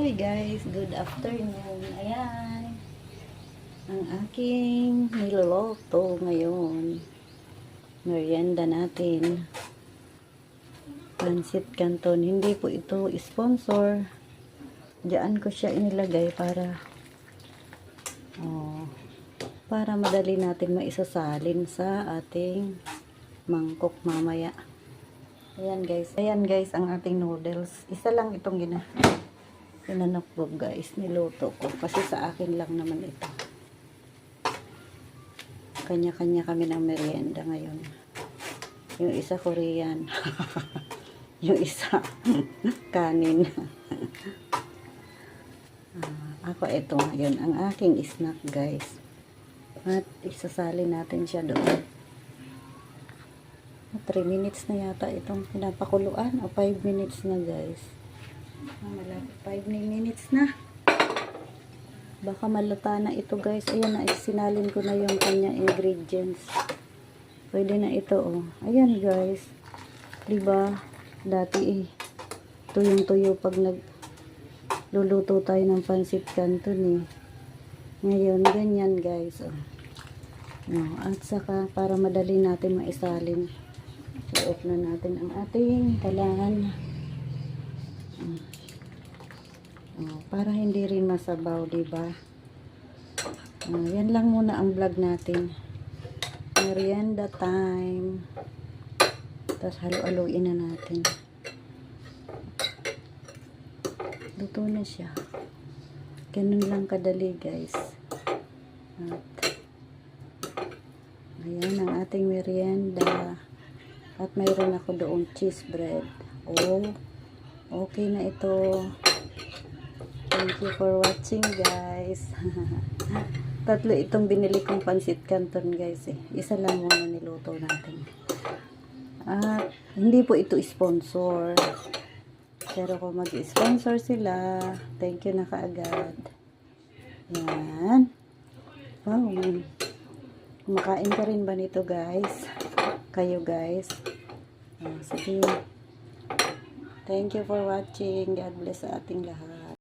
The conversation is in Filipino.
Hi guys, good afternoon. Ayan, ang aking niloloto ngayon. Merienda natin. Pansit Canton. Hindi po ito sponsor. Diyan ko siya inilagay para madali natin maisasalin sa ating mangkok mamaya. Ayan guys, ang ating noodles. Isa lang itong ginanok ko guys, niluto ko. Kasi sa akin lang naman ito. Kanya-kanya kami ng merienda ngayon. Yung isa Korean. Yung isa kanin. Ako ito ngayon, ang aking snack guys. At isasalin natin siya doon. 3 minutes na yata itong pinapakuluan o 5 minutes na guys. Malapit 5 minutes na. Baka maluta na ito guys. Ayan na, sinalin ko na yung kanya ingredients. Pwede na ito oh. Ayan guys. Diba? Dati tuyong-tuyo pag nagluluto tayo ng pansit canton eh. Ngayon ganyan guys oh. No, at saka para madali natin maisalin. I-off na natin ang ating kalan. Para hindi rin masabaw, diba? Yan lang muna ang vlog natin. Merienda time. Tapos halo-haloin na natin. Luto na siya. Ganun lang kadali, guys. Ayan ang ating merienda. At mayroon ako doon cheese bread. Oh, okay na ito. Thank you for watching guys. Tatlo itong binili kong pansit canton guys eh. Isa lang muna niluto natin. At hindi po ito sponsor. Pero kung mag-sponsor sila, thank you na kaagad. Yan. Wow. Kumakain ka rin ba nito guys? Kayo guys. Sige. Thank you for watching. God bless sa ating lahat.